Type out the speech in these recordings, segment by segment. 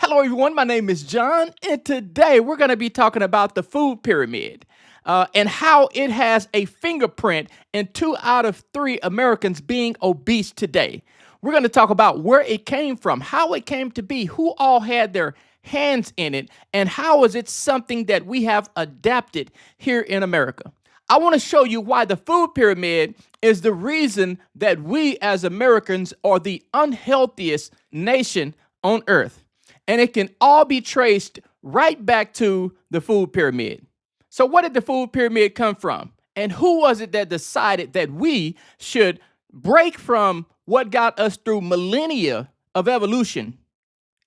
Hello, everyone. My name is John, and today we're going to be talking about the food pyramid and how it has a fingerprint in 2 out of 3 Americans being obese today. We're going to talk about where it came from, how it came to be, who all had their hands in it, and how is it something that we have adapted here in America. I want to show you why the food pyramid is the reason that we as Americans are the unhealthiest nation on earth. And it can all be traced right back to the food pyramid. So where did the food pyramid come from? And who was it that decided that we should break from what got us through millennia of evolution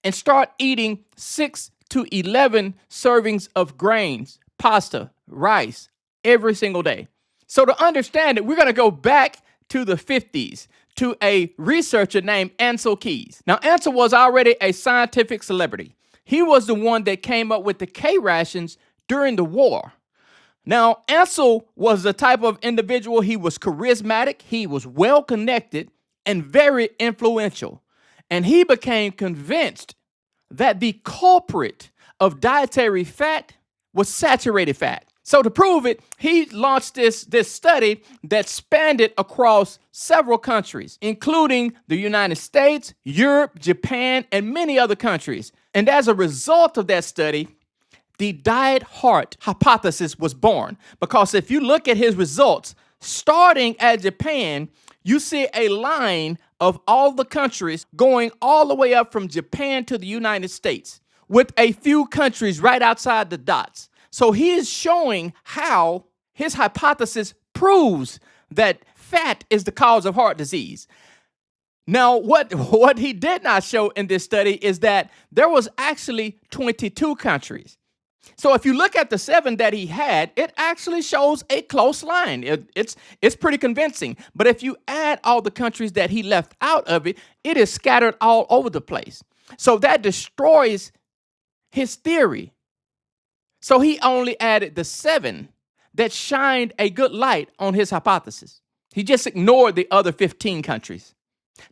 and start eating 6 to 11 servings of grains, pasta, rice every single day? So to understand it, we're going to go back to the 50s. To a researcher named Ancel Keys. Now, Ancel was already a scientific celebrity. He was the one that came up with the K rations during the war. Now, Ancel was the type of individual, he was charismatic, he was well-connected, and very influential. And he became convinced that the culprit of dietary fat was saturated fat. So to prove it, he launched this study that spanned it across several countries, including the United States, Europe, Japan, and many other countries. And as a result of that study, the diet heart hypothesis was born. Because if you look at his results, starting at Japan, you see a line of all the countries going all the way up from Japan to the United States, with a few countries right outside the dots. So he is showing how his hypothesis proves that fat is the cause of heart disease. Now, what he did not show in this study is that there was actually 22 countries. So if you look at the 7 that he had, it actually shows a close line. It's pretty convincing. But if you add all the countries that he left out of it, it is scattered all over the place. So that destroys his theory. So he only added the 7 that shined a good light on his hypothesis. He just ignored the other 15 countries.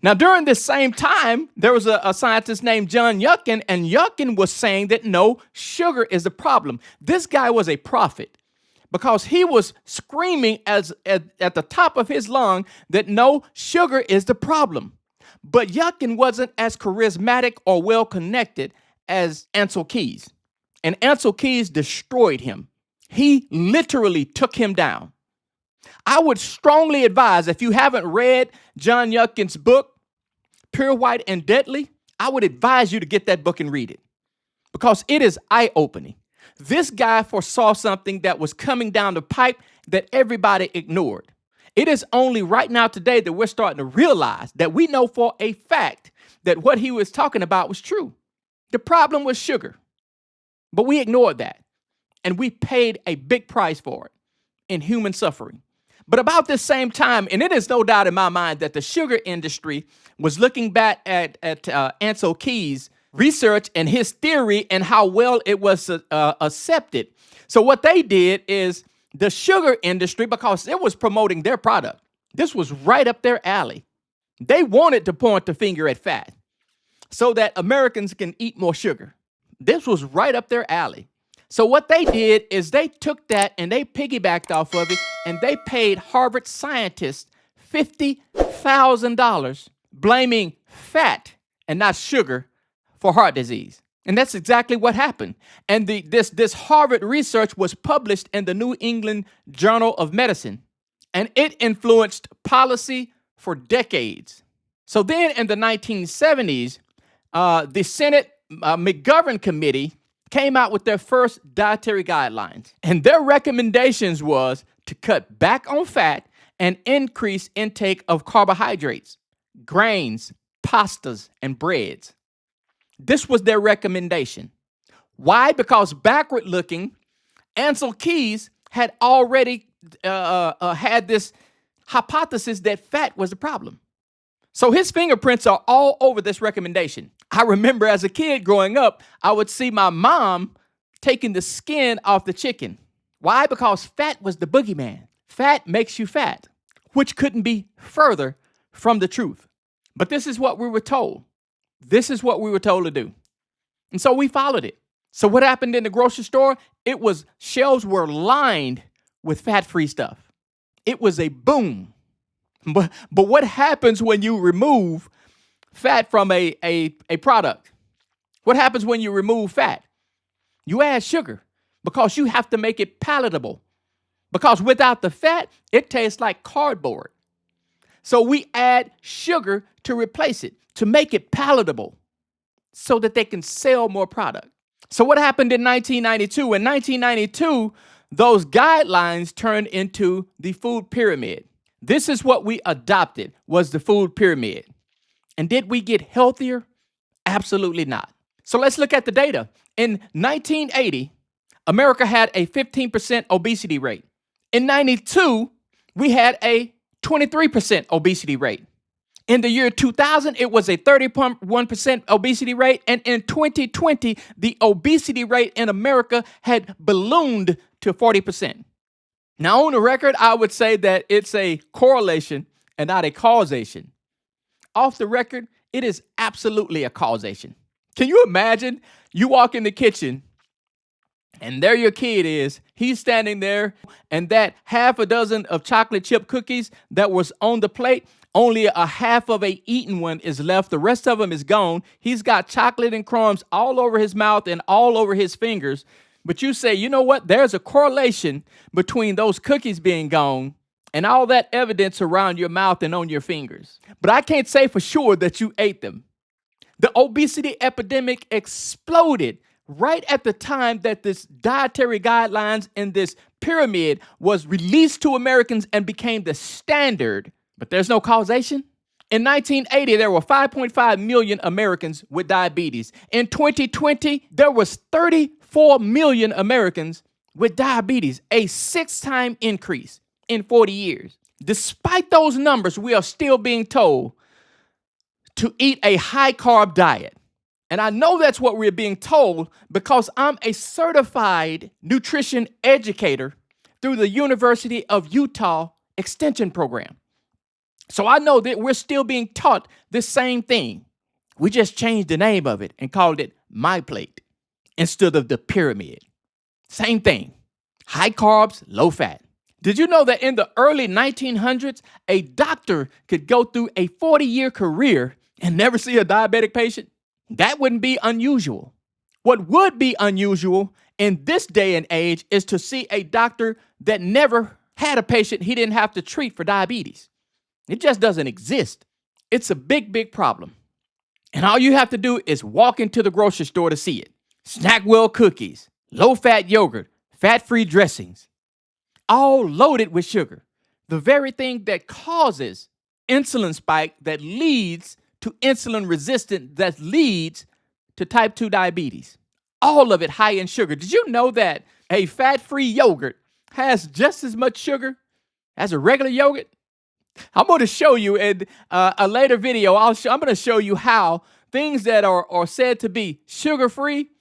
Now, during this same time, there was a scientist named John Yuckin, and Yuckin was saying that no, sugar is the problem. This guy was a prophet because he was screaming at the top of his lung that no, sugar is the problem. But Yuckin wasn't as charismatic or well-connected as Ancel Keys. And Ancel Keys destroyed him. He literally took him down. I would strongly advise, if you haven't read John Yuckin's book, Pure, White, and Deadly, I would advise you to get that book and read it because it is eye-opening. This guy foresaw something that was coming down the pipe that everybody ignored. It is only right now today that we're starting to realize that we know for a fact that what he was talking about was true. The problem was sugar. But we ignored that, and we paid a big price for it in human suffering. But about this same time, and it is no doubt in my mind that the sugar industry was looking back at Ancel Keys' research and his theory and how well it was accepted. So what they did is the sugar industry, because it was promoting their product, this was right up their alley. They wanted to point the finger at fat so that Americans can eat more sugar. This was right up their alley. So what they did is they took that and they piggybacked off of it, and they paid Harvard scientists $50,000 blaming fat and not sugar for heart disease. And that's exactly what happened. And this Harvard research was published in the New England Journal of Medicine, and it influenced policy for decades. So then in the 1970s, the Senate McGovern Committee came out with their first dietary guidelines. And their recommendations was to cut back on fat and increase intake of carbohydrates, grains, pastas, and breads. This was their recommendation. Why? Because backward looking, Ancel Keys had already had this hypothesis that fat was the problem. So his fingerprints are all over this recommendation. I remember as a kid growing up, I would see my mom taking the skin off the chicken. Why? Because fat was the boogeyman. Fat makes you fat, which couldn't be further from the truth. But this is what we were told. This is what we were told to do. And so we followed it. So what happened in the grocery store? Shelves were lined with fat-free stuff. It was a boom. But what happens when you remove fat from a product? What happens when you remove fat? You add sugar because you have to make it palatable. Because without the fat, it tastes like cardboard. So we add sugar to replace it, to make it palatable so that they can sell more product. So what happened in 1992? In 1992, those guidelines turned into the food pyramid. This is what we adopted, was the food pyramid. And did we get healthier? Absolutely not. So let's look at the data. In 1980, America had a 15% obesity rate. In 92, we had a 23% obesity rate. In the year 2000, it was a 31% obesity rate. And in 2020, the obesity rate in America had ballooned to 40%. Now, on the record, I would say that it's a correlation and not a causation. Off the record, it is absolutely a causation. Can you imagine? You walk in the kitchen and there your kid is. He's standing there, and that half a dozen of chocolate chip cookies that was on the plate, only a half of a eaten one is left. The rest of them is gone. He's got chocolate and crumbs all over his mouth and all over his fingers. But you say, you know what? There's a correlation between those cookies being gone and all that evidence around your mouth and on your fingers. But I can't say for sure that you ate them. The obesity epidemic exploded right at the time that this dietary guidelines and this pyramid was released to Americans and became the standard. But there's no causation. In 1980, there were 5.5 million Americans with diabetes. In 2020, there was 34 million Americans with diabetes, a 6-time increase in 40 years. Despite those numbers, we are still being told to eat a high-carb diet. And I know that's what we're being told because I'm a certified nutrition educator through the University of Utah Extension Program. So I know that we're still being taught the same thing. We just changed the name of it and called it My Plate instead of the pyramid. Same thing. High carbs, low fat. Did you know that in the early 1900s, a doctor could go through a 40-year career and never see a diabetic patient? That wouldn't be unusual. What would be unusual in this day and age is to see a doctor that never had a patient he didn't have to treat for diabetes. It just doesn't exist. It's a big, big problem. And all you have to do is walk into the grocery store to see it. Snackwell cookies, low-fat yogurt, fat-free dressings, all loaded with sugar. The very thing that causes insulin spike, that leads to insulin resistance, that leads to type 2 diabetes. All of it high in sugar. Did you know that a fat-free yogurt has just as much sugar as a regular yogurt? I'm going to show you in a later video. I'm going to show you how things that are said to be sugar-free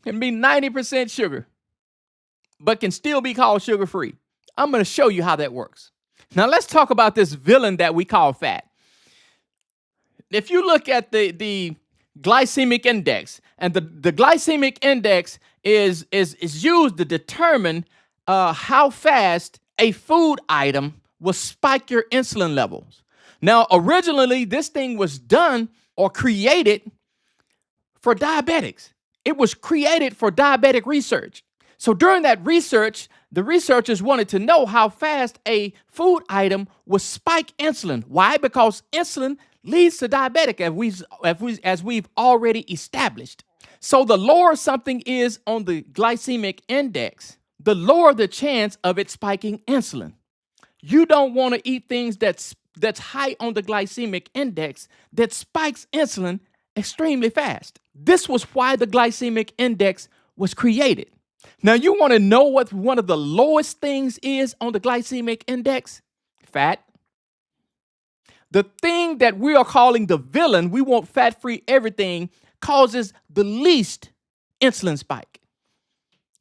can be 90% sugar, but can still be called sugar-free. I'm going to show you how that works. Now, let's talk about this villain that we call fat. If you look at the glycemic index, and the glycemic index is used to determine how fast a food item will spike your insulin levels. Now, originally, this thing was done or created for diabetics. It was created for diabetic research. So during that research, the researchers wanted to know how fast a food item will spike insulin. Why? Because insulin leads to diabetic, as we've already established. So the lower something is on the glycemic index, the lower the chance of it spiking insulin. You don't want to eat things that's high on the glycemic index that spikes insulin extremely fast. This was why the glycemic index was created. Now, you want to know what one of the lowest things is on the glycemic index? Fat. The thing that we are calling the villain, we want fat-free everything, causes the least insulin spike.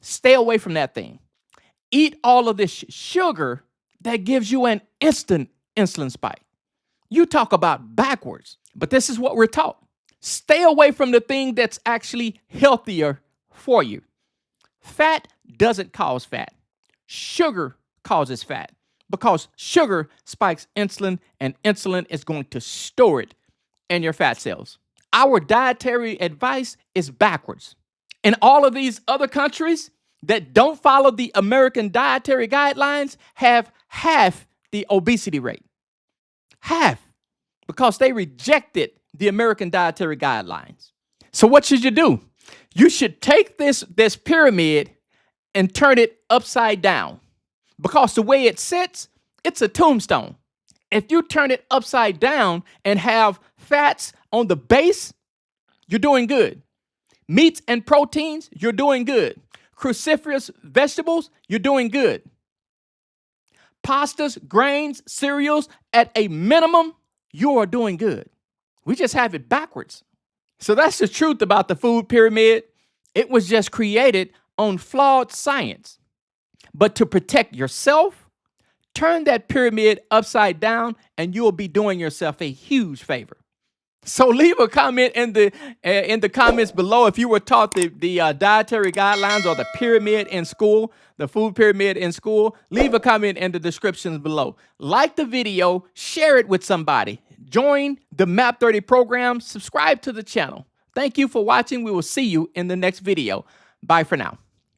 Stay away from that thing. Eat all of this sugar that gives you an instant insulin spike. You talk about backwards, but this is what we're taught. Stay away from the thing that's actually healthier for you. Fat doesn't cause fat. Sugar causes fat because sugar spikes insulin, and insulin is going to store it in your fat cells. Our dietary advice is backwards. In all of these other countries that don't follow the American dietary guidelines have half the obesity rate. Half. Because they rejected the American dietary guidelines. So what should you do? You should take this pyramid and turn it upside down. Because the way it sits, it's a tombstone. If you turn it upside down and have fats on the base, you're doing good. Meats and proteins, you're doing good. Cruciferous vegetables, you're doing good. Pastas, grains, cereals, at a minimum, you are doing good. We just have it backwards. So that's the truth about the food pyramid. It was just created on flawed science. But to protect yourself, turn that pyramid upside down and you'll be doing yourself a huge favor. So leave a comment in the comments below if you were taught the dietary guidelines or the pyramid in school, the food pyramid in school. Leave a comment in the descriptions below. Like the video, share it with somebody. Join the MAP 30 program. Subscribe to the channel. Thank you for watching. We will see you in the next video. Bye for now.